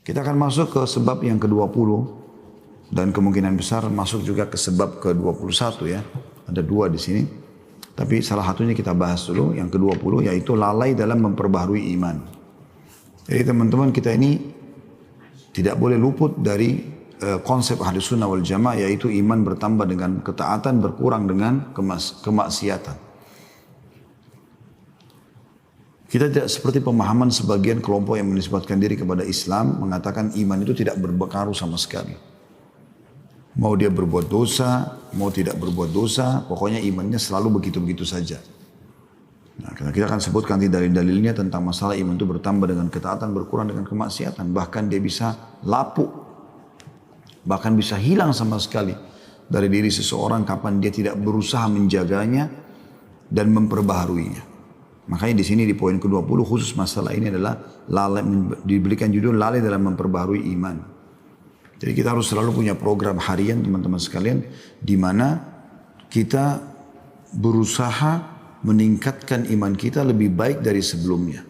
Kita akan masuk ke sebab yang ke-20 dan kemungkinan besar masuk juga ke sebab ke-21 ya. Ada dua di sini. Tapi salah satunya kita bahas dulu, yang ke-20 yaitu lalai dalam memperbaharui iman. Jadi teman-teman kita ini tidak boleh luput dari konsep ahli sunnah wal jamaah, yaitu iman bertambah dengan ketaatan, berkurang dengan kemaksiatan. Kita tidak seperti pemahaman sebagian kelompok yang menisbatkan diri kepada Islam, mengatakan iman itu tidak berpengaruh sama sekali. Mau dia berbuat dosa, mau tidak berbuat dosa, pokoknya imannya selalu begitu-begitu saja. Nah, kita akan sebutkan dalil-dalilnya tentang masalah iman itu bertambah dengan ketaatan, berkurang dengan kemaksiatan. Bahkan dia bisa lapuk, bahkan bisa hilang sama sekali dari diri seseorang kapan dia tidak berusaha menjaganya dan memperbaharuinya. Makanya di sini di poin ke-20 khusus masalah ini adalah lalai, diberikan judul lalai dalam memperbaharui iman. Jadi kita harus selalu punya program harian teman-teman sekalian di mana kita berusaha meningkatkan iman kita lebih baik dari sebelumnya.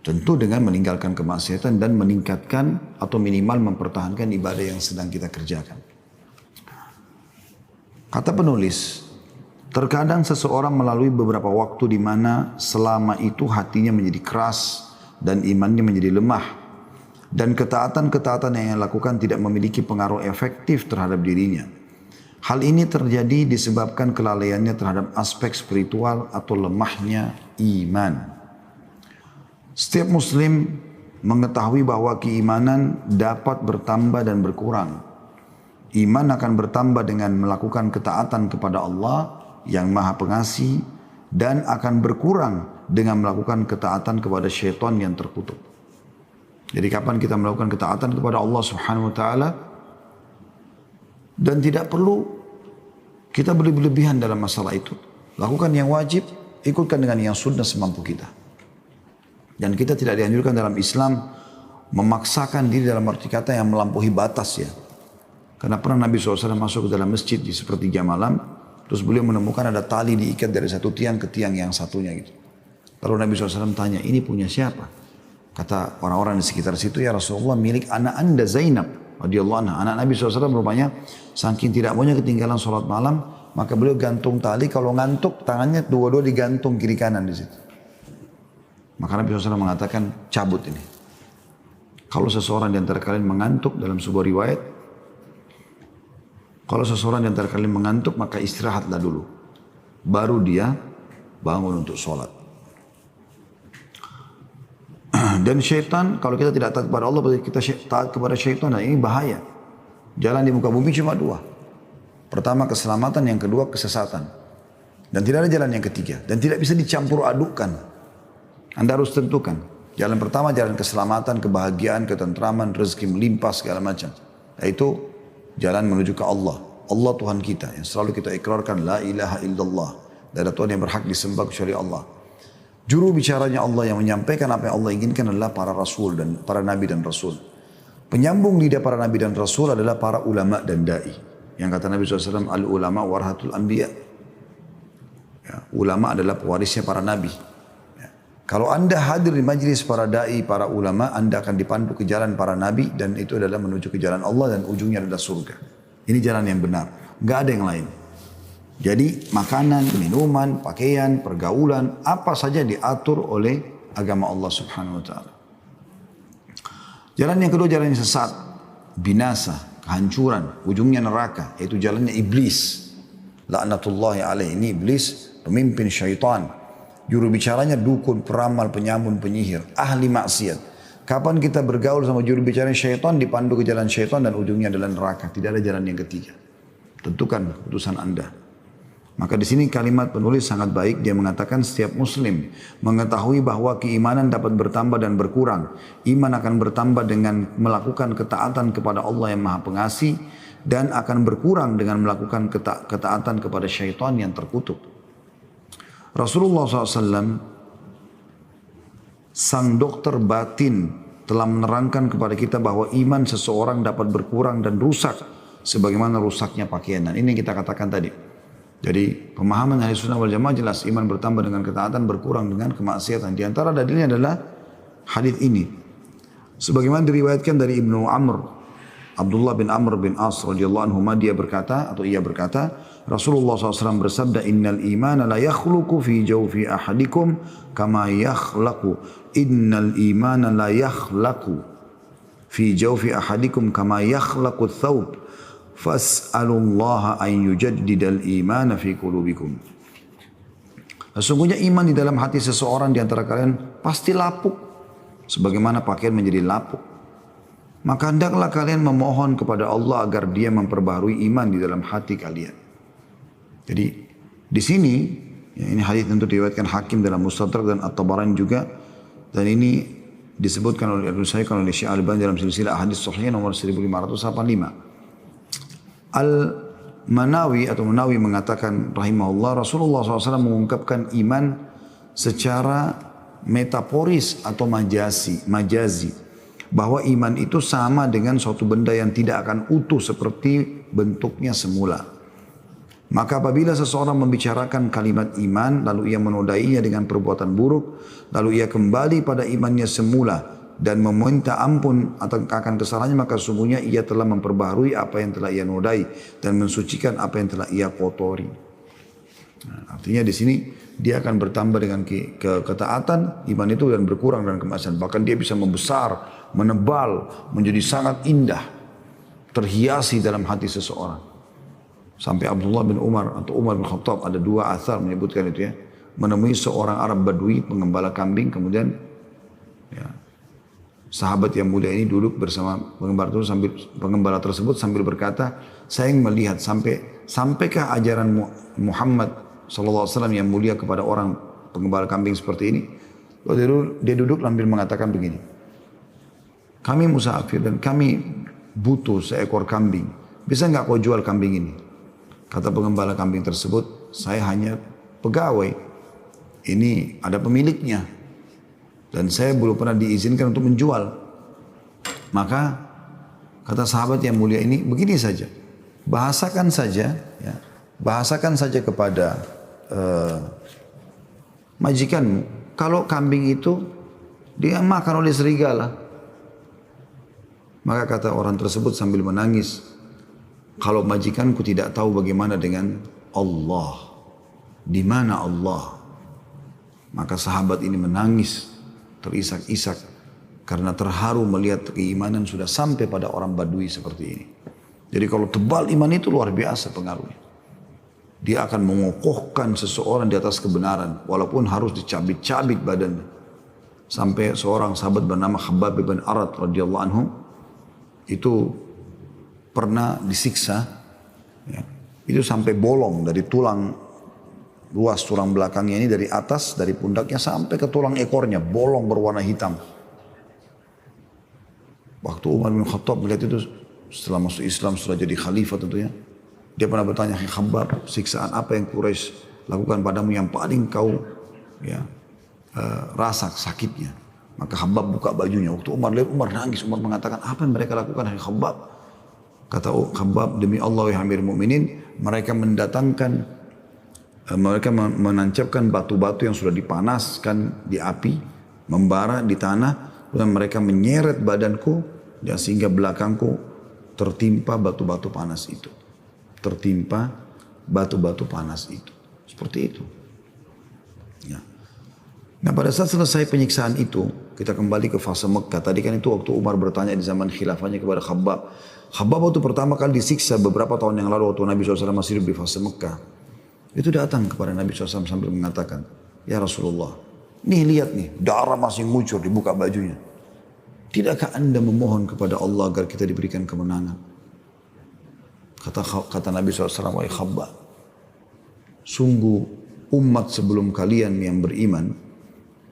Tentu dengan meninggalkan kemaksiatan dan meningkatkan atau minimal mempertahankan ibadah yang sedang kita kerjakan. Kata penulis, terkadang seseorang melalui beberapa waktu di mana selama itu hatinya menjadi keras dan imannya menjadi lemah. Dan ketaatan-ketaatan yang ia lakukan tidak memiliki pengaruh efektif terhadap dirinya. Hal ini terjadi disebabkan kelalaiannya terhadap aspek spiritual atau lemahnya iman. Setiap muslim mengetahui bahwa keimanan dapat bertambah dan berkurang. Iman akan bertambah dengan melakukan ketaatan kepada Allah yang Maha Pengasih dan akan berkurang dengan melakukan ketaatan kepada syaitan yang terkutuk. Jadi kapan kita melakukan ketaatan kepada Allah Subhanahu wa taala dan tidak perlu kita berlebihan dalam masalah itu. Lakukan yang wajib, ikutkan dengan yang sunnah semampu kita. Dan kita tidak dianjurkan dalam Islam memaksakan diri dalam arti kata yang melampaui batas ya. Karena pernah Nabi SAW masuk ke dalam masjid di sepertiga malam, terus beliau menemukan ada tali diikat dari satu tiang ke tiang yang satunya gitu. Lalu Nabi SAW tanya, ini punya siapa? Kata orang-orang di sekitar situ, ya Rasulullah milik anak anda Zainab radhiyallahu anha. Anak Nabi SAW rupanya saking tidak maunya ketinggalan sholat malam, maka beliau gantung tali, kalau ngantuk tangannya dua-dua digantung kiri kanan di situ. Maka Nabi SAW mengatakan cabut ini. Kalau seseorang di antara kalian mengantuk dalam sebuah riwayat, kalau seseorang di antara kalian mengantuk maka istirahatlah dulu. Baru dia bangun untuk sholat. Dan syaitan, kalau kita tidak taat kepada Allah, berarti kita taat kepada syaitan. Dan ini bahaya. Jalan di muka bumi cuma dua. Pertama keselamatan, yang kedua kesesatan. Dan tidak ada jalan yang ketiga. Dan tidak bisa dicampur adukkan. Anda harus tentukan. Jalan pertama jalan keselamatan, kebahagiaan, ketentraman, rezeki melimpah segala macam. Yaitu jalan menuju ke Allah. Allah Tuhan kita yang selalu kita ikrarkan la ilaha illallah. Tidak ada Tuhan yang berhak disembah kecuali Allah. Juru bicaranya Allah yang menyampaikan apa yang Allah inginkan adalah para rasul dan para nabi dan rasul. Penyambung lidah para nabi dan rasul adalah para ulama dan da'i. Yang kata Nabi SAW, al-ulama warahatul anbiya. Ya, ulama adalah pewarisnya para nabi. Ya. Kalau anda hadir di majlis para da'i, para ulama, anda akan dipandu ke jalan para nabi dan itu adalah menuju ke jalan Allah dan ujungnya adalah surga. Ini jalan yang benar. Nggak ada yang lain. Jadi makanan, minuman, pakaian, pergaulan, apa saja diatur oleh agama Allah Subhanahu wa taala. Jalan yang kedua jalan yang sesat, binasa, kehancuran, ujungnya neraka, yaitu jalannya iblis. Laknatullahi alaih, ini iblis, pemimpin syaitan. Juru bicaranya dukun, peramal, penyamun, penyihir, ahli maksiat. Kapan kita bergaul sama juru bicara syaitan, dipandu ke jalan syaitan dan ujungnya adalah neraka. Tidak ada jalan yang ketiga. Tentukan keputusan anda. Maka di sini kalimat penulis sangat baik. Dia mengatakan setiap muslim mengetahui bahwa keimanan dapat bertambah dan berkurang. Iman akan bertambah dengan melakukan ketaatan kepada Allah yang Maha Pengasih. Dan akan berkurang dengan melakukan ketaatan kepada syaitan yang terkutuk. Rasulullah SAW, sang dokter batin, telah menerangkan kepada kita bahwa iman seseorang dapat berkurang dan rusak. Sebagaimana rusaknya pakaian. Dan ini yang kita katakan tadi. Jadi pemahaman ahli sunnah wal jamaah jelas iman bertambah dengan ketaatan, berkurang dengan kemaksiatan. Di antara dalilnya adalah hadis ini. Sebagaimana diriwayatkan dari Ibnu Amr, Abdullah bin Amr bin As radhiyallahu anhu, ia berkata, Rasulullah SAW bersabda, innal imana la yakhluqu fi jawfi ahadikum kama yakhlaqu. Innal imana la yakhlaqu fi jawfi ahadikum kama yakhlaqu thawb. Fas'alullaha an yujaddidal imana fi qulubikum. Sesungguhnya iman di dalam hati seseorang di antara kalian pasti lapuk, sebagaimana pakaian menjadi lapuk. Maka hendaklah kalian memohon kepada Allah agar Dia memperbaharui iman di dalam hati kalian. Jadi di sini, ya, ini hadis tentu diriwayatkan Hakim dalam Mustadrak dan At-Tabarani juga, dan ini disebutkan oleh Syekh Al-Albani dalam silsilah hadis sahih nomor 1585. Al-Manawi atau Manawi mengatakan rahimahullah, Rasulullah SAW mengungkapkan iman secara metaforis atau majazi. Bahwa iman itu sama dengan suatu benda yang tidak akan utuh seperti bentuknya semula. Maka apabila seseorang membicarakan kalimat iman, lalu ia menodainya dengan perbuatan buruk, lalu ia kembali pada imannya semula dan meminta ampun akan kesalahannya, maka sesungguhnya ia telah memperbaharui apa yang telah ia nodai dan mensucikan apa yang telah ia kotori. Nah, artinya di sini dia akan bertambah dengan ketaatan iman itu dan berkurang dengan kemaksiatan. Bahkan dia bisa membesar, menebal, menjadi sangat indah, terhiasi dalam hati seseorang. Sampai Abdullah bin Umar atau Umar bin Khattab, ada dua athar menyebutkan itu ya, menemui seorang Arab Badui pengembala kambing, kemudian ya, sahabat yang mulia ini duduk bersama pengembala tersebut sambil berkata, saya ingin melihat sampaikah ajaran Muhammad SAW yang mulia kepada orang pengembala kambing seperti ini. Lalu dia duduk sambil mengatakan begini, kami musafir dan kami butuh seekor kambing. Bisa nggak kau jual kambing ini? Kata pengembala kambing tersebut, saya hanya pegawai. Ini ada pemiliknya. Dan saya belum pernah diizinkan untuk menjual. Maka kata sahabat yang mulia ini, begini saja. Bahasakan saja kepada majikanmu. Kalau kambing itu dia makan oleh serigala. Maka kata orang tersebut sambil menangis, kalau majikanku tidak tahu bagaimana dengan Allah, di mana Allah? Maka sahabat ini menangis, terisak-isak, karena terharu melihat keimanan sudah sampai pada orang Badui seperti ini. Jadi kalau tebal iman itu luar biasa pengaruhnya. Dia akan mengokohkan seseorang di atas kebenaran, walaupun harus dicabit-cabit badannya. Sampai seorang sahabat bernama Khabbab bin Arad radhiyallahu anhu itu pernah disiksa, ya, itu sampai bolong dari tulang luas tulang belakangnya ini, dari atas dari pundaknya sampai ke tulang ekornya bolong berwarna hitam. Waktu Umar bin Khattab melihat itu setelah masuk Islam, setelah jadi khalifah tentunya, dia pernah bertanya, Khabbab, siksaan apa yang Quraisy lakukan padamu yang paling kau ya rasa sakitnya? Maka Khabbab buka bajunya. Waktu Umar lihat, Umar nangis. Umar mengatakan, apa yang mereka lakukan, hai Khabbab? Kata Khabbab, demi Allah ya Amirul Mukminin, mereka menancapkan batu-batu yang sudah dipanaskan di api, membara di tanah, dan mereka menyeret badanku, dan sehingga belakangku tertimpa batu-batu panas itu. Tertimpa batu-batu panas itu. Seperti itu. Ya. Nah pada saat selesai penyiksaan itu, kita kembali ke fase Mekah. Tadi kan itu waktu Umar bertanya di zaman khilafahnya kepada Khabbab. Khabbab waktu pertama kali disiksa beberapa tahun yang lalu waktu Nabi SAW masih hidup di fase Mekah. Itu datang kepada Nabi SAW sambil mengatakan, ya Rasulullah, nih lihat nih, darah masih ngucur, dibuka bajunya. Tidakkah anda memohon kepada Allah agar kita diberikan kemenangan? Kata Nabi SAW, wahai Khabbab, sungguh umat sebelum kalian yang beriman,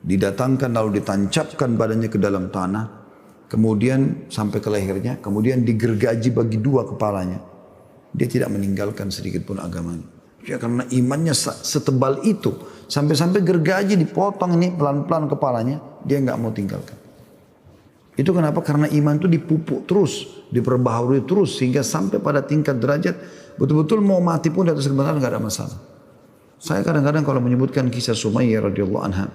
didatangkan lalu ditancapkan badannya ke dalam tanah, kemudian sampai ke lehernya, kemudian digergaji bagi dua kepalanya. Dia tidak meninggalkan sedikit pun agamanya. Ya, karena imannya setebal itu, sampai-sampai gergaji dipotong ini pelan-pelan kepalanya, dia nggak mau tinggalkan. Itu kenapa? Karena iman itu dipupuk terus, diperbaharui terus, sehingga sampai pada tingkat derajat betul-betul mau mati pun di atas kebenaran nggak ada masalah. Saya kadang-kadang kalau menyebutkan kisah Sumayyah radhiyallahu anha,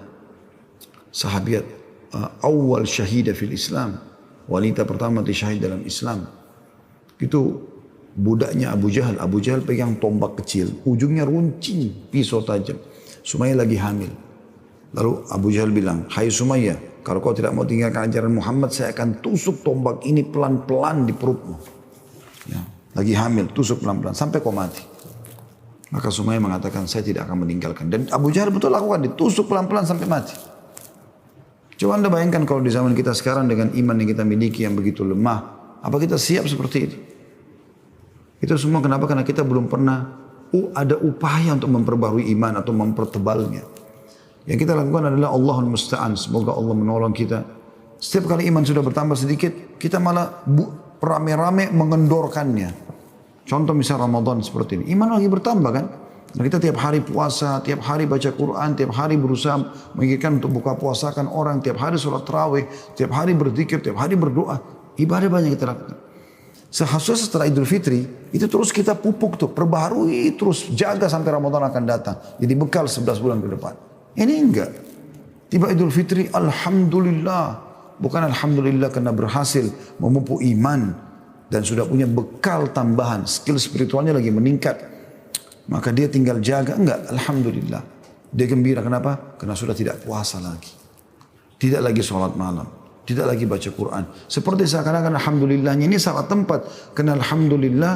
sahabiat awal syahidah fil Islam, wanita pertama mati syahid dalam Islam. Itu budaknya Abu Jahal. Abu Jahal pegang tombak kecil, ujungnya runcing, pisau tajam. Sumayyah lagi hamil. Lalu Abu Jahal bilang, hai Sumayyah, kalau kau tidak mau tinggalkan ajaran Muhammad, saya akan tusuk tombak ini pelan-pelan di perutmu. Ya, lagi hamil, tusuk pelan-pelan sampai kau mati. Maka Sumayyah mengatakan, saya tidak akan meninggalkan. Dan Abu Jahal betul lakukan, ditusuk pelan-pelan sampai mati. Coba anda bayangkan kalau di zaman kita sekarang dengan iman yang kita miliki yang begitu lemah, apa kita siap seperti itu? Itu semua kenapa? Karena kita belum pernah ada upaya untuk memperbarui iman atau mempertebalnya. Yang kita lakukan adalah Allahul Musta'an. Semoga Allah menolong kita. Setiap kali iman sudah bertambah sedikit, kita malah rame-rame mengendorkannya. Contoh misal Ramadan seperti ini. Iman lagi bertambah kan? Nah, kita tiap hari puasa, tiap hari baca Quran, tiap hari berusaha menginginkan untuk buka puasakan orang, tiap hari sholat tarawih, tiap hari berzikir, tiap hari berdoa. Ibadah banyak kita lakukan. Seharusnya setelah Idul Fitri, itu terus kita pupuk tuh, perbaharui terus, jaga sampai Ramadan akan datang. Jadi bekal 11 bulan ke depan. Ini enggak. Tiba Idul Fitri, Alhamdulillah. Bukan Alhamdulillah karena berhasil memupuk iman dan sudah punya bekal tambahan, skill spiritualnya lagi meningkat. Maka dia tinggal jaga, enggak, Alhamdulillah. Dia gembira, kenapa? Karena sudah tidak puasa lagi. Tidak lagi sholat malam. Tidak lagi baca Quran. Seperti seakan-akan Alhamdulillahnya ini salah tempat. Karena Alhamdulillah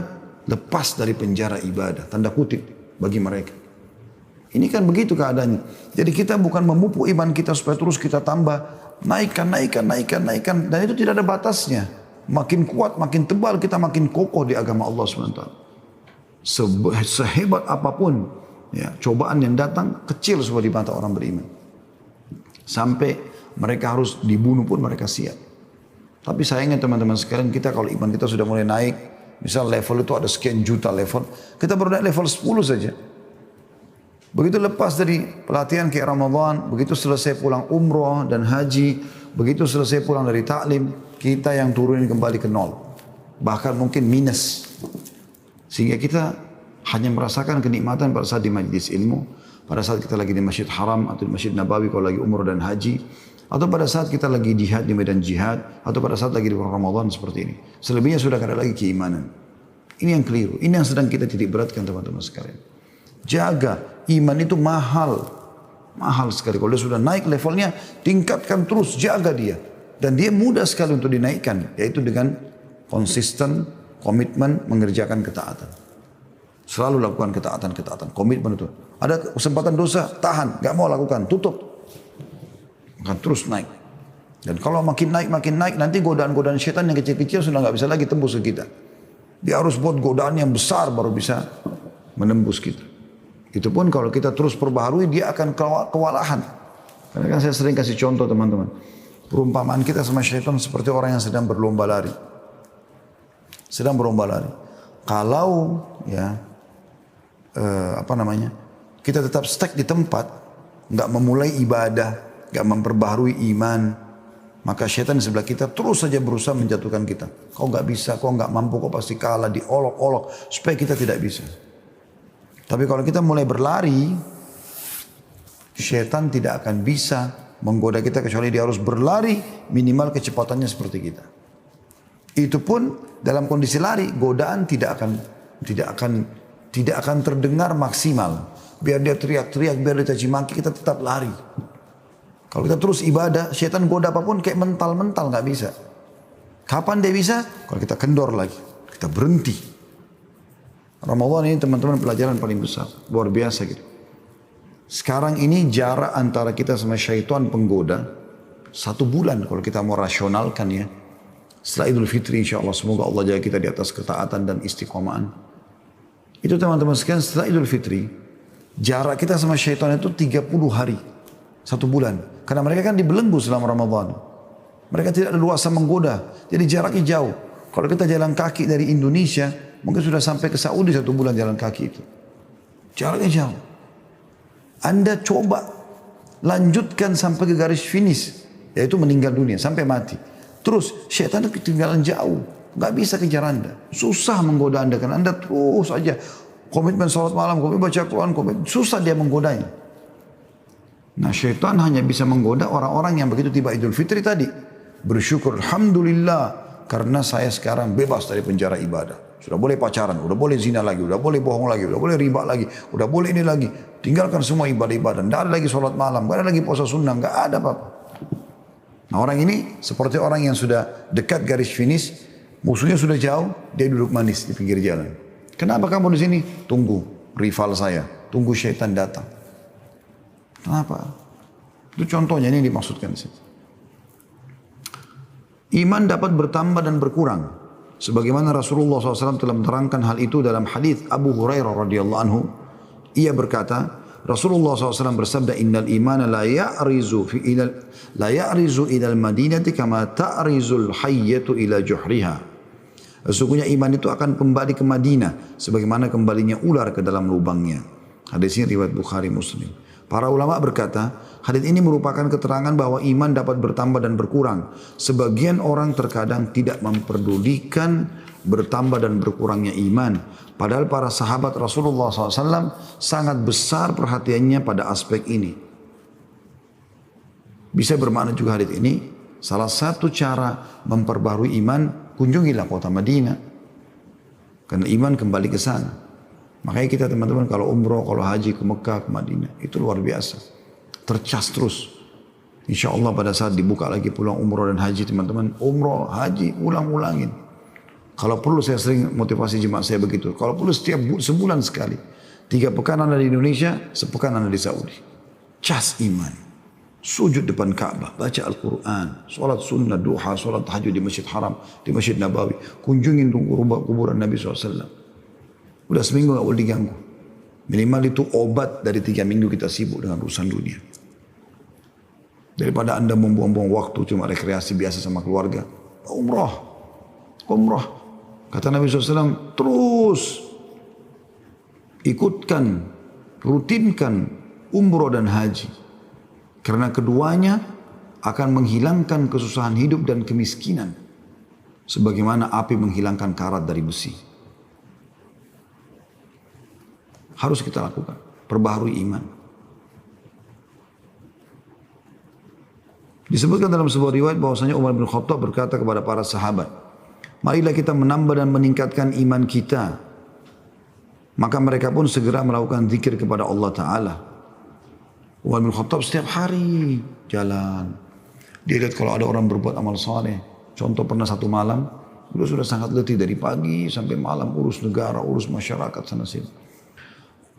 lepas dari penjara ibadah. Tanda kutip bagi mereka. Ini kan begitu keadaannya. Jadi kita bukan memupuk iman kita supaya terus kita tambah. Naikkan. Dan itu tidak ada batasnya. Makin kuat, makin tebal, kita makin kokoh di agama Allah SWT. Sehebat apapun ya, cobaan yang datang kecil semua di mata orang beriman. Sampai mereka harus dibunuh pun mereka siap. Tapi sayangnya teman-teman sekalian, kita kalau iman kita sudah mulai naik, misal level itu ada sekian juta level, kita baru naik level 10 saja. Begitu lepas dari pelatihan kayak Ramadan, begitu selesai pulang umroh dan haji, begitu selesai pulang dari taklim, kita yang turunin kembali ke nol. Bahkan mungkin minus. Sehingga kita hanya merasakan kenikmatan pada saat di majlis ilmu, pada saat kita lagi di Masjid Haram atau di Masjid Nabawi kalau lagi umroh dan haji, atau pada saat kita lagi jihad di medan jihad, atau pada saat lagi di bulan Ramadan seperti ini. Selebihnya sudah tidak ada lagi keimanan. Ini yang keliru. Ini yang sedang kita titik beratkan teman-teman sekalian. Jaga, iman itu mahal. Mahal sekali. Kalau dia sudah naik levelnya, tingkatkan terus, jaga dia. Dan dia mudah sekali untuk dinaikkan, yaitu dengan konsisten, komitmen mengerjakan ketaatan. Selalu lakukan ketaatan, komitmen itu. Ada kesempatan dosa, tahan, gak mau lakukan, tutup. Akan terus naik. Dan kalau makin naik, nanti godaan-godaan syaitan yang kecil-kecil sudah gak bisa lagi tembus ke kita. Dia harus buat godaan yang besar baru bisa menembus kita. Itu pun kalau kita terus perbaharui, dia akan kewalahan. Karena kan saya sering kasih contoh teman-teman. Perumpamaan kita sama syaitan seperti orang yang sedang berlomba lari. Kalau ya kita tetap stuck di tempat, nggak memulai ibadah, nggak memperbaharui iman, maka syaitan di sebelah kita terus saja berusaha menjatuhkan kita. Kau nggak bisa, kau nggak mampu, kau pasti kalah, diolok-olok supaya kita tidak bisa. Tapi kalau kita mulai berlari, syaitan tidak akan bisa menggoda kita kecuali dia harus berlari minimal kecepatannya seperti kita. Itu pun dalam kondisi lari, godaan tidak akan terdengar maksimal. Biar dia teriak-teriak, biar dia caci maki, kita tetap lari. Kalau kita terus ibadah, syaitan goda apapun kayak mental-mental nggak bisa. Kapan dia bisa? Kalau kita kendor lagi, kita berhenti. Ramadan ini teman-teman pelajaran paling besar, luar biasa gitu. Sekarang ini jarak antara kita sama syaitan penggoda 1 bulan kalau kita mau rasionalkan ya. Setelah Idul Fitri insya Allah semoga Allah jaga kita di atas ketaatan dan istiqomahan. Itu teman-teman sekalian setelah Idul Fitri jarak kita sama syaitan itu 30 hari 1 bulan. Karena mereka kan dibelenggu selama Ramadan. Mereka tidak leluasa menggoda. Jadi jaraknya jauh. Kalau kita jalan kaki dari Indonesia mungkin sudah sampai ke Saudi 1 bulan jalan kaki itu. Jaraknya jauh. Anda coba lanjutkan sampai ke garis finish. Yaitu meninggal dunia sampai mati. Terus syaitan itu ketinggalan jauh. Gak bisa kejar Anda. Susah menggoda Anda. Karena Anda terus aja komitmen sholat malam, komitmen baca Quran, komitmen. Susah dia menggodanya. Nah syaitan hanya bisa menggoda orang-orang yang begitu tiba Idul Fitri tadi. bersyukur, alhamdulillah karena saya sekarang bebas dari penjara ibadah. Sudah boleh pacaran, sudah boleh zina lagi, sudah boleh bohong lagi, sudah boleh riba lagi, sudah boleh ini lagi. Tinggalkan semua ibadah-ibadah. Tidak ada lagi sholat malam, tidak ada lagi puasa sunnah, tidak ada apa-apa. Nah orang ini seperti orang yang sudah dekat garis finish, musuhnya sudah jauh, dia duduk manis di pinggir jalan. Kenapa kamu di sini? Tunggu rival saya, tunggu syaitan datang. Kenapa? Itu contohnya ini yang dimaksudkan. Iman dapat bertambah dan berkurang. Sebagaimana Rasulullah SAW telah menerangkan hal itu dalam hadis Abu Hurairah radhiyallahu anhu. Ia berkata, Rasulullah SAW bersabda, Innal imana la ya'rizu ilal madinati kama ta'rizul hayyatu ila juhriha. Sesungguhnya iman itu akan kembali ke Madinah sebagaimana kembalinya ular ke dalam lubangnya. Hadis ini riwayat Bukhari Muslim. Para ulama berkata, hadis ini merupakan keterangan bahwa iman dapat bertambah dan berkurang. Sebagian orang terkadang tidak memperdulikan bertambah dan berkurangnya iman. Padahal para sahabat Rasulullah SAW sangat besar perhatiannya pada aspek ini. Bisa bermakna juga hadis ini, salah satu cara memperbarui iman, kunjungilah kota Madinah. Karena iman kembali ke sana. Makanya kita teman-teman kalau umroh, kalau haji ke Mekah, ke Madinah, itu luar biasa. Tercas terus. Insya Allah pada saat dibuka lagi pulang umroh dan haji teman-teman, umroh, haji, ulang-ulangin. Kalau perlu saya sering motivasi jemaah saya begitu. Kalau perlu setiap sebulan sekali. 3 pekan anda di Indonesia, sepekan anda di Saudi. Cas iman. Sujud depan Ka'bah, baca Al-Quran, sholat sunnah, duha, sholat tahajud di Masjid Haram, di Masjid Nabawi. Kunjungin kuburan Nabi SAW. Udah seminggu gak boleh diganggu. Minimal itu obat dari 3 minggu kita sibuk dengan urusan dunia. Daripada anda membuang-buang waktu cuma rekreasi biasa sama keluarga. Umrah. Kata Nabi SAW, terus ikutkan, rutinkan umroh dan haji. Karena keduanya akan menghilangkan kesusahan hidup dan kemiskinan. Sebagaimana api menghilangkan karat dari besi. Harus kita lakukan. Perbaharui iman. Disebutkan dalam sebuah riwayat bahwasanya Umar bin Khattab berkata kepada para sahabat, marilah kita menambah dan meningkatkan iman kita. Maka mereka pun segera melakukan zikir kepada Allah Ta'ala. Umar bin Khattab setiap hari jalan. Dia lihat kalau ada orang berbuat amal saleh. Contoh pernah satu malam, beliau sudah sangat letih dari pagi sampai malam urus negara, urus masyarakat sana sini.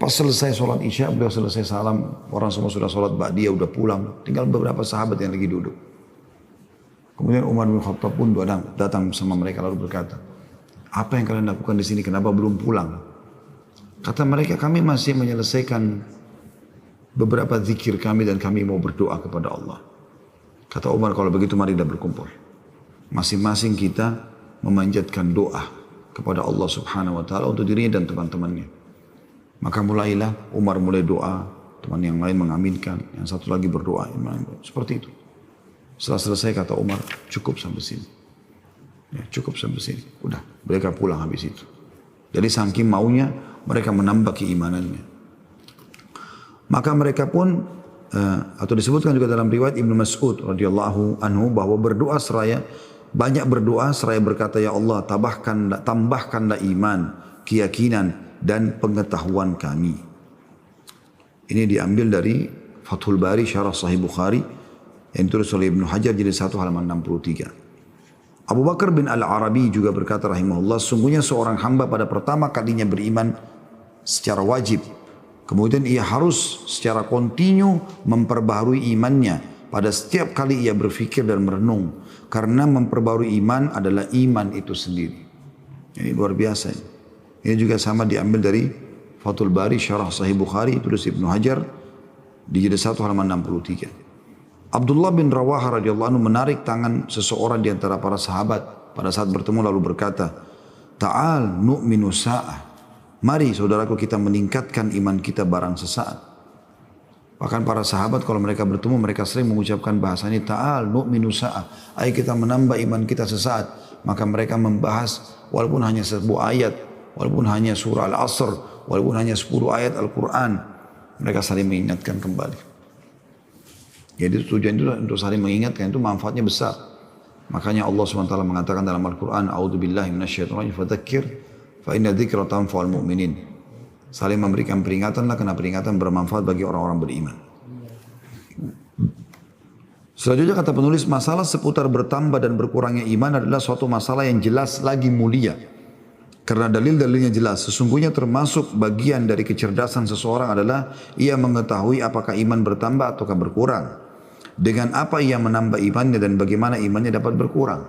Pas selesai sholat isya, beliau selesai salam, orang semua sudah sholat ba'diyah, udah pulang. Tinggal beberapa sahabat yang lagi duduk. Kemudian Umar bin Khattab pun datang sama mereka lalu berkata, apa yang kalian lakukan di sini, kenapa belum pulang? Kata mereka, kami masih menyelesaikan beberapa zikir kami dan kami mau berdoa kepada Allah. Kata Umar, kalau begitu marilah berkumpul. Masing-masing kita memanjatkan doa kepada Allah Subhanahu wa Ta'ala untuk dirinya dan teman-temannya. Maka mulailah Umar mulai doa, teman yang lain mengaminkan, yang satu lagi berdoa. Seperti itu. Setelah selesai kata Umar, cukup sampai sini. Ya, cukup sampai sini. Udah, mereka pulang habis itu. Jadi saking maunya mereka menambah keimanannya. Maka mereka pun, atau disebutkan juga dalam riwayat Ibnu Mas'ud radhiyallahu anhu bahwa banyak berdoa seraya berkata, ya Allah tambahkanlah iman, keyakinan dan pengetahuan kami. Ini diambil dari Fathul Bari Syarah Sahih Bukhari yang ditulis oleh Ibnu Hajar jilid 1 halaman 63. Abu Bakar bin Al-Arabi juga berkata rahimahullah, sungguhnya seorang hamba pada pertama kalinya beriman secara wajib, kemudian ia harus secara kontinu memperbaharui imannya pada setiap kali ia berfikir dan merenung, karena memperbaharui iman adalah iman itu sendiri. Ini luar biasa ini. Ini juga sama diambil dari Fathul Bari Syarah Sahih Bukhari tulis Ibnu Hajar di jilid 1 halaman 63. Abdullah bin Rawaha radhiyallahu anhu menarik tangan seseorang di antara para sahabat pada saat bertemu lalu berkata, "Ta'al nu'minu sa'ah." Mari saudaraku kita meningkatkan iman kita barang sesaat. Bahkan para sahabat kalau mereka bertemu mereka sering mengucapkan bahasa ini, "Ta'al nu'minu sa'ah." Ayo kita menambah iman kita sesaat. Maka mereka membahas walaupun hanya sebuah ayat, walaupun hanya surah Al-Asr, walaupun hanya 10 ayat Al-Quran, mereka saling mengingatkan kembali. Jadi tujuan itu untuk saling mengingatkan itu manfaatnya besar. Makanya Allah SWT mengatakan dalam Al-Quran, A'udzubillahi minasyaitonirrajim, fadzakir fa inna dzikra tanfa'ul mu'minin. Saling memberikan peringatanlah karena peringatan bermanfaat bagi orang-orang beriman. Selanjutnya kata penulis, masalah seputar bertambah dan berkurangnya iman adalah suatu masalah yang jelas lagi mulia. Karena dalil-dalilnya jelas, sesungguhnya termasuk bagian dari kecerdasan seseorang adalah ia mengetahui apakah iman bertambah ataukah berkurang. Dengan apa ia menambah imannya dan bagaimana imannya dapat berkurang.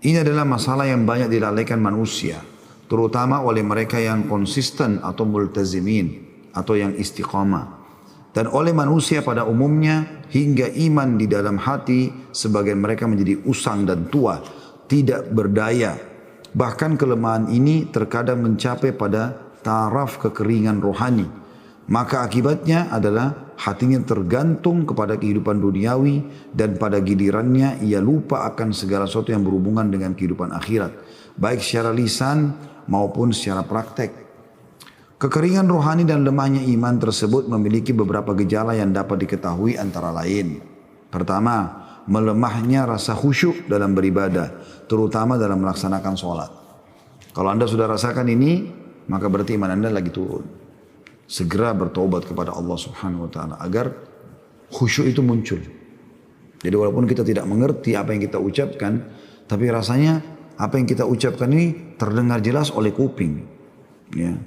Ini adalah masalah yang banyak dilalaikan manusia, terutama oleh mereka yang konsisten atau multazimin atau yang istiqamah. Dan oleh manusia pada umumnya hingga iman di dalam hati sebagian mereka menjadi usang dan tua, tidak berdaya. Bahkan kelemahan ini terkadang mencapai pada taraf kekeringan rohani. Maka akibatnya adalah hatinya tergantung kepada kehidupan duniawi dan pada gilirannya ia lupa akan segala sesuatu yang berhubungan dengan kehidupan akhirat. Baik secara lisan maupun secara praktek. Kekeringan rohani dan lemahnya iman tersebut memiliki beberapa gejala yang dapat diketahui antara lain. Pertama, melemahnya rasa khusyuk dalam beribadah, terutama dalam melaksanakan sholat. Kalau anda sudah rasakan ini, maka berarti iman anda lagi turun. Segera bertobat kepada Allah Subhanahu Wa Taala agar khusyuk itu muncul. Jadi walaupun kita tidak mengerti apa yang kita ucapkan, tapi rasanya apa yang kita ucapkan ini terdengar jelas oleh kuping. Ya.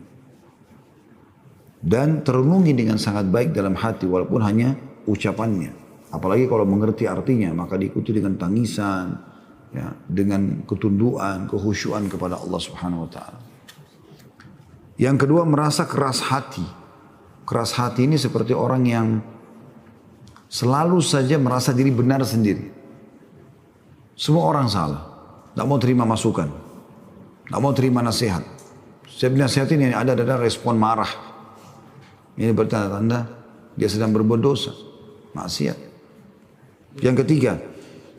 Dan terenungi dengan sangat baik dalam hati walaupun hanya ucapannya. Apalagi kalau mengerti artinya maka diikuti dengan tangisan, ya, dengan ketundukan, kehusyuan kepada Allah Subhanahu Wa Taala. Yang kedua, merasa keras hati. Keras hati ini seperti orang yang selalu saja merasa diri benar sendiri. Semua orang salah, tidak mau terima masukan, tidak mau terima nasihat. Setiap nasihat ini ada respon marah. Ini bertanda-tanda dia sedang berbuat dosa, maksiat. Yang ketiga,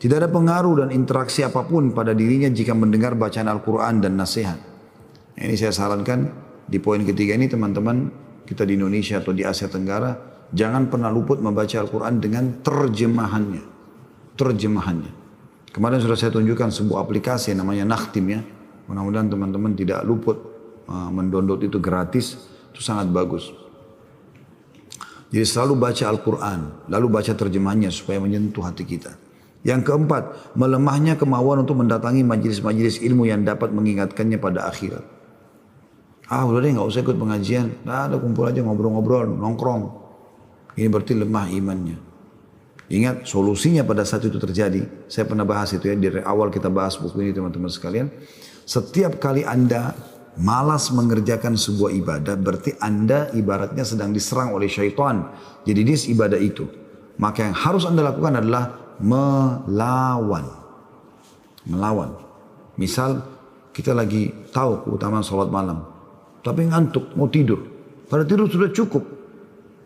tidak ada pengaruh dan interaksi apapun pada dirinya jika mendengar bacaan Al-Quran dan nasihat. Ini saya sarankan di poin ketiga ini teman-teman kita di Indonesia atau di Asia Tenggara, jangan pernah luput membaca Al-Quran dengan terjemahannya. Terjemahannya. Kemarin sudah saya tunjukkan sebuah aplikasi yang namanya Nakhtim ya. Mudah-mudahan teman-teman tidak luput mendownload itu gratis, itu sangat bagus. Jadi selalu baca Al-Quran, lalu baca terjemahannya supaya menyentuh hati kita. Yang keempat, melemahnya kemauan untuk mendatangi majelis-majelis ilmu yang dapat mengingatkannya pada akhirat. Udah deh gak usah ikut pengajian, ada kumpul aja ngobrol-ngobrol, nongkrong. Ini berarti lemah imannya. Ingat solusinya pada saat itu terjadi, saya pernah bahas itu ya, di awal kita bahas buku ini teman-teman sekalian. Setiap kali anda malas mengerjakan sebuah ibadah, berarti anda ibaratnya sedang diserang oleh syaitan. Jadi dis ibadah itu. Maka yang harus anda lakukan adalah melawan. Melawan. Misal kita lagi tahu keutamaan sholat malam, tapi ngantuk mau tidur. Pada tidur sudah cukup.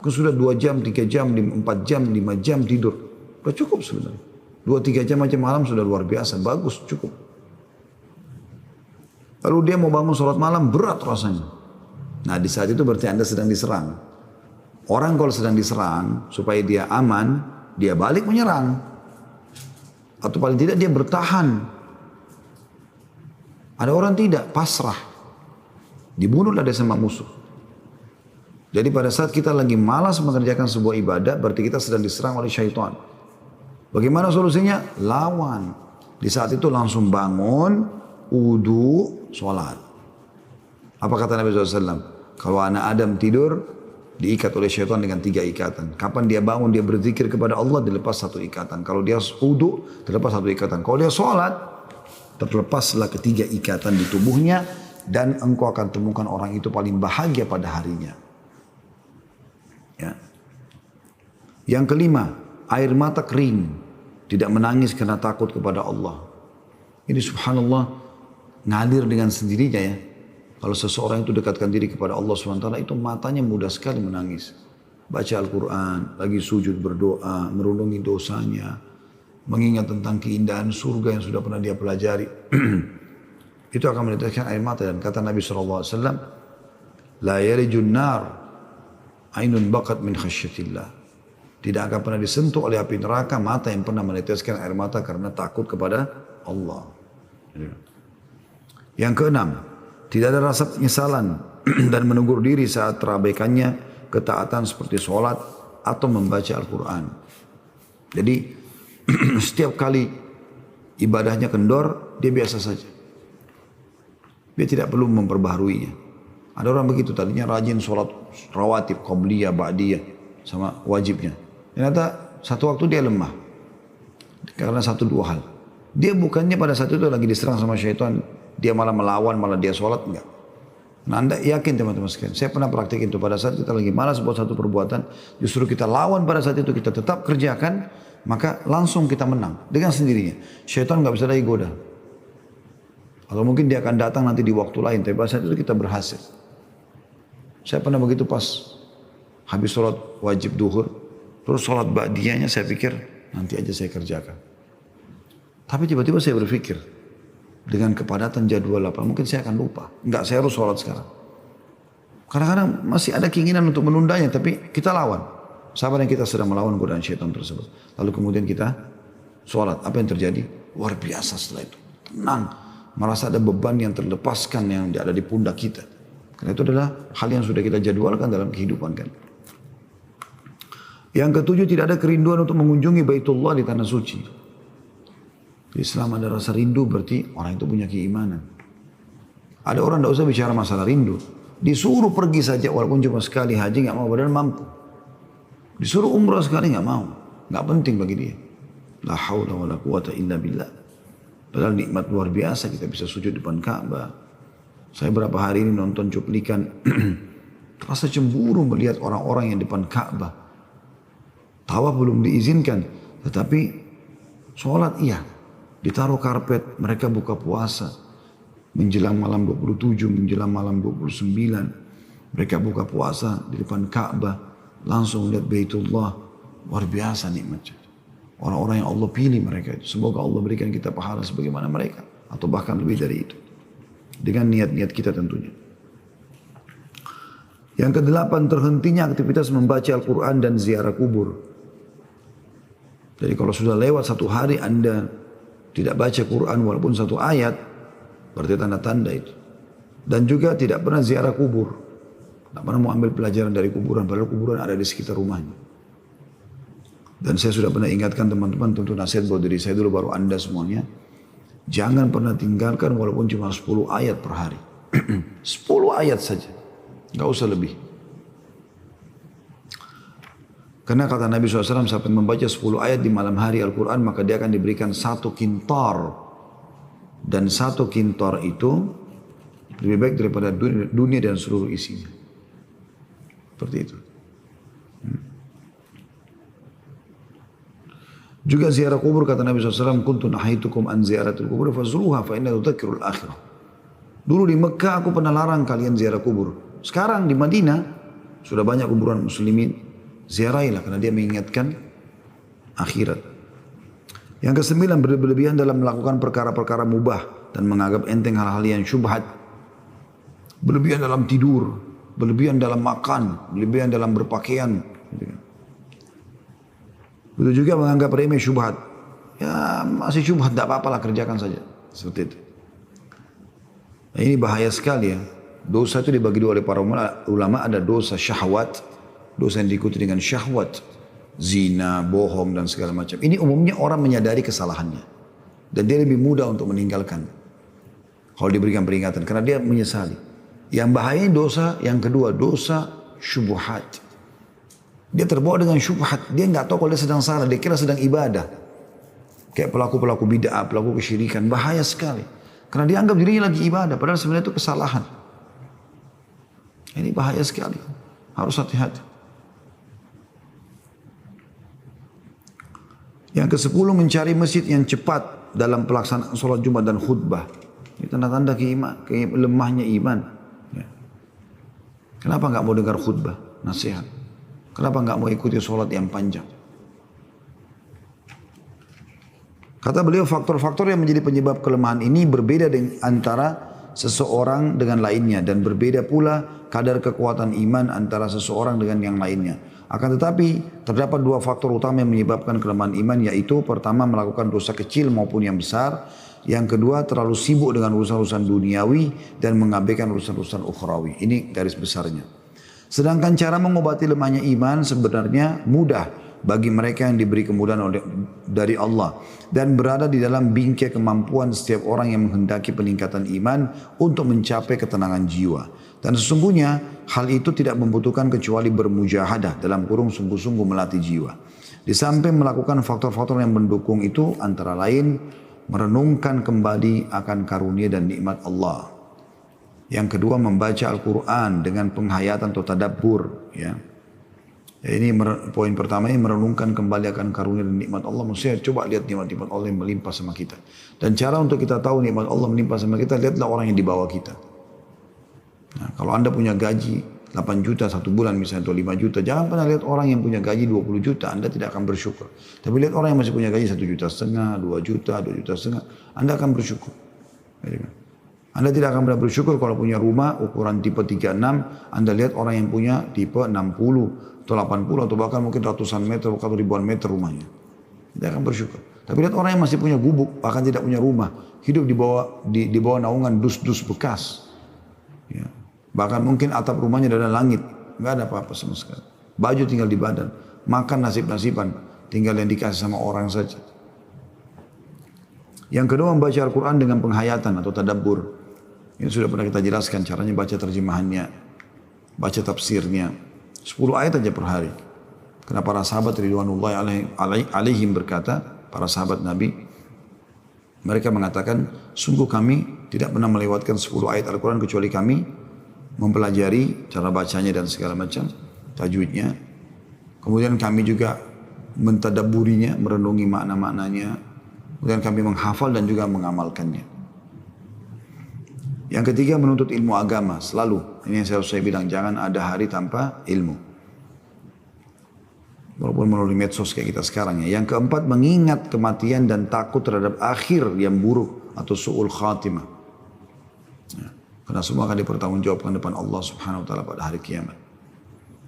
Sudah 2 jam, 3 jam, 4 jam, 5 jam tidur. Sudah cukup sebenarnya. 2-3 jam aja malam sudah luar biasa, bagus, cukup. Lalu dia mau bangun sholat malam, berat rasanya. Nah di saat itu berarti anda sedang diserang. Orang kalau sedang diserang, supaya dia aman, dia balik menyerang. Atau paling tidak dia bertahan. Ada orang tidak, pasrah. Dibunuhlah dia sama musuh. Jadi pada saat kita lagi malas mengerjakan sebuah ibadah, berarti kita sedang diserang oleh syaitan. Bagaimana solusinya? Lawan. Di saat itu langsung bangun, wudu, sholat. Apa kata Nabi SAW? Kalau anak Adam tidur, diikat oleh syaitan dengan 3 ikatan. Kapan dia bangun, dia berzikir kepada Allah, dilepas 1 ikatan. Kalau dia wudu, terlepas 1 ikatan. Kalau dia sholat, terlepaslah ketiga ikatan di tubuhnya, dan engkau akan temukan orang itu paling bahagia pada harinya. Ya. Yang kelima, air mata kering, tidak menangis karena takut kepada Allah. Ini subhanallah, ngalir dengan sendirinya ya. Kalau seseorang itu dekatkan diri kepada Allah SWT, itu matanya mudah sekali menangis. Baca Al-Quran, lagi sujud berdoa, merenungi dosanya, mengingat tentang keindahan surga yang sudah pernah dia pelajari. Itu akan meneteskan air mata. Dan kata Nabi SAW, La yarijun nar, ainun bakat min khasyatillah. Tidak akan pernah disentuh oleh api neraka mata yang pernah meneteskan air mata karena takut kepada Allah. Yang keenam, tidak ada rasa penyesalan dan menegur diri saat terabaikannya ketaatan seperti sholat atau membaca Al-Quran. Jadi setiap kali ibadahnya kendor, dia biasa saja. Dia tidak perlu memperbaharuinya. Ada orang begitu, tadinya rajin sholat rawatib, qobliyah, ba'diyah, sama wajibnya. Ternyata satu waktu dia lemah. Karena satu dua hal. Dia bukannya pada saat itu lagi diserang sama syaitan, dia malah melawan, malah dia sholat, enggak. Nah anda yakin teman-teman sekalian, saya pernah praktikin itu pada saat kita lagi malas buat satu perbuatan, justru kita lawan pada saat itu, kita tetap kerjakan, maka langsung kita menang dengan sendirinya. Syaitan nggak bisa lagi goda. Atau mungkin dia akan datang nanti di waktu lain, tapi pada saat itu kita berhasil. Saya pernah begitu pas habis sholat wajib duhur, terus sholat ba'diyahnya saya pikir nanti aja saya kerjakan. Tapi tiba-tiba saya berpikir, dengan kepadatan jadwal apa, mungkin saya akan lupa. Enggak, saya harus sholat sekarang. Kadang-kadang masih ada keinginan untuk menundanya, tapi kita lawan. Sabar yang kita sedang melawan godaan syaitan tersebut. Lalu kemudian kita sholat. Apa yang terjadi? Luar biasa setelah itu. Tenang. Merasa ada beban yang terlepaskan yang ada di pundak kita. Karena itu adalah hal yang sudah kita jadwalkan dalam kehidupan kan. Yang ketujuh, tidak ada kerinduan untuk mengunjungi Baitullah di tanah suci. Di Islam ada rasa rindu, berarti orang itu punya keimanan. Ada orang tidak usah bicara masalah rindu. Disuruh pergi saja walaupun cuma sekali haji nggak mau, padahal mampu. Disuruh umrah sekali nggak mau, nggak penting bagi dia. La haula wala quwata illa billah. Padahal nikmat luar biasa kita bisa sujud depan Ka'bah. Saya berapa hari ini nonton cuplikan, rasa cemburu melihat orang-orang yang depan Ka'bah. Tawaf belum diizinkan, tetapi sholat iya. Ditaruh karpet, mereka buka puasa. Menjelang malam 27, menjelang malam 29. Mereka buka puasa di depan Ka'bah. Langsung lihat Baitullah. Luar biasa nikmatnya. Orang-orang yang Allah pilih mereka itu. Semoga Allah berikan kita pahala sebagaimana mereka. Atau bahkan lebih dari itu. Dengan niat-niat kita tentunya. Yang kedelapan, terhentinya aktivitas membaca Al-Quran dan ziarah kubur. Jadi kalau sudah lewat satu hari Anda tidak baca Quran walaupun satu ayat, berarti tanda-tanda itu. Dan juga tidak pernah ziarah kubur. Tidak pernah mau ambil pelajaran dari kuburan, padahal kuburan ada di sekitar rumahnya. Dan saya sudah pernah ingatkan teman-teman, tentu nasihat buat diri saya dulu baru Anda semuanya. Jangan pernah tinggalkan walaupun cuma 10 ayat per hari. 10 ayat saja. Gak usah lebih. Karena kata Nabi SAW, sampai membaca 10 ayat di malam hari Al-Quran, maka dia akan diberikan 1 kintar. Dan 1 kintar itu lebih baik daripada dunia dan seluruh isinya. Seperti itu. Juga ziarah kubur, kata Nabi SAW, kuntu nahaitukum an ziaratul kubur fazuruha fa inna tudzakkirul akhirah. Dulu di Mekah aku pernah larang kalian ziarah kubur. Sekarang di Madinah sudah banyak kuburan muslimin. Ziarahilah karena dia mengingatkan akhirat. Yang kesembilan, berlebihan dalam melakukan perkara-perkara mubah dan menganggap enteng hal-hal yang syubhat. Berlebihan dalam tidur, berlebihan dalam makan, berlebihan dalam berpakaian. Begitu juga menganggap remeh syubhat. Ya masih syubhat, tidak apa-apalah, kerjakan saja. Seperti itu. Nah, ini bahaya sekali ya. Dosa itu dibagi dua oleh para ulama, ada dosa syahwat. Dosa yang diikuti dengan syahwat, zina, bohong dan segala macam. Ini umumnya orang menyadari kesalahannya. Dan dia lebih mudah untuk meninggalkan. Kalau diberikan peringatan. Karena dia menyesali. Yang bahaya dosa yang kedua, dosa syubhat. Dia terbawa dengan syubhat. Dia nggak tahu kalau dia sedang salah. Dia kira sedang ibadah. Kayak pelaku-pelaku bid'ah, pelaku kesyirikan. Bahaya sekali. Karena dia anggap dirinya lagi ibadah. Padahal sebenarnya itu kesalahan. Ini bahaya sekali. Harus hati-hati. Yang ke-10, mencari masjid yang cepat dalam pelaksanaan sholat Jumat dan khutbah. Ini tanda-tanda lemahnya iman. Ya. Kenapa nggak mau dengar khutbah, nasihat? Kenapa nggak mau ikuti sholat yang panjang? Kata beliau, faktor-faktor yang menjadi penyebab kelemahan ini berbeda antara seseorang dengan lainnya. Dan berbeda pula kadar kekuatan iman antara seseorang dengan yang lainnya. Akan tetapi terdapat dua faktor utama yang menyebabkan kelemahan iman, yaitu pertama melakukan dosa kecil maupun yang besar. Yang kedua terlalu sibuk dengan urusan-urusan duniawi dan mengabaikan urusan-urusan ukhrawi. Ini garis besarnya. Sedangkan cara mengobati lemahnya iman sebenarnya mudah bagi mereka yang diberi kemudahan dari Allah dan berada di dalam bingkai kemampuan setiap orang yang menghendaki peningkatan iman untuk mencapai ketenangan jiwa. Dan sesungguhnya hal itu tidak membutuhkan kecuali bermujahadah, dalam kurung sungguh-sungguh melatih jiwa. Di samping melakukan faktor-faktor yang mendukung itu antara lain merenungkan kembali akan karunia dan nikmat Allah. Yang kedua membaca Al-Quran dengan penghayatan atau tadabbur. Ya. Ini poin pertama, ini merenungkan kembali akan karunia dan nikmat Allah. Maksudnya coba lihat nikmat-nikmat Allah yang melimpah sama kita. Dan cara untuk kita tahu nikmat Allah melimpah sama kita, lihatlah orang yang di bawah kita. Nah, kalau anda punya gaji 8 juta satu bulan misalnya atau 5 juta, jangan pernah lihat orang yang punya gaji 20 juta, anda tidak akan bersyukur. Tapi lihat orang yang masih punya gaji 1,5 juta, 2 juta, 2,5 juta, anda akan bersyukur. Anda tidak akan pernah bersyukur kalau punya rumah ukuran tipe 36, anda lihat orang yang punya tipe 60 atau 80 atau bahkan mungkin ratusan meter atau ribuan meter rumahnya. Tidak akan bersyukur. Tapi lihat orang yang masih punya gubuk, bahkan tidak punya rumah, hidup di bawah naungan dus-dus bekas. Ya. Bahkan mungkin atap rumahnya dari langit, nggak ada apa-apa sama sekali. Baju tinggal di badan, makan nasib-nasiban, tinggal yang dikasih sama orang saja. Yang kedua membaca Al-Quran dengan penghayatan atau tadabbur. Ini sudah pernah kita jelaskan caranya, baca terjemahannya, baca tafsirnya. 10 ayat aja per hari. Karena para sahabat ridwanullahi alaihim berkata, para sahabat Nabi, mereka mengatakan, sungguh kami tidak pernah melewatkan 10 ayat Al-Quran kecuali kami mempelajari cara bacanya dan segala macam tajwidnya. Kemudian kami juga mentadabburinya, merenungi makna-maknanya. Kemudian kami menghafal dan juga mengamalkannya. Yang ketiga menuntut ilmu agama selalu. Ini yang saya bilang, jangan ada hari tanpa ilmu. Walaupun melalui medsos kayak kita sekarang ya. Yang keempat mengingat kematian dan takut terhadap akhir yang buruk atau su'ul khatimah. Ya. Karena semua akan dipertanggungjawabkan depan Allah Subhanahu wa taala pada hari kiamat.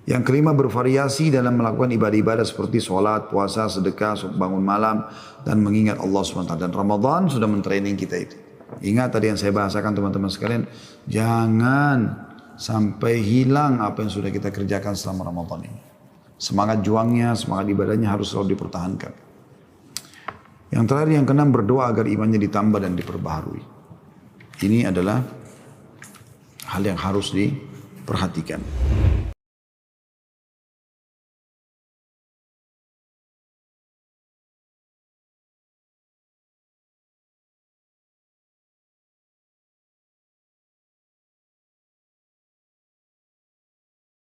Yang kelima bervariasi dalam melakukan ibadah-ibadah seperti sholat, puasa, sedekah, bangun malam dan mengingat Allah Subhanahu wa taala. Dan Ramadan sudah mentraining kita itu. Ingat tadi yang saya bahasakan teman-teman sekalian, jangan sampai hilang apa yang sudah kita kerjakan selama Ramadan ini. Semangat juangnya, semangat ibadahnya harus selalu dipertahankan. Yang terakhir yang keenam berdoa agar imannya ditambah dan diperbaharui. Ini adalah hal yang harus diperhatikan.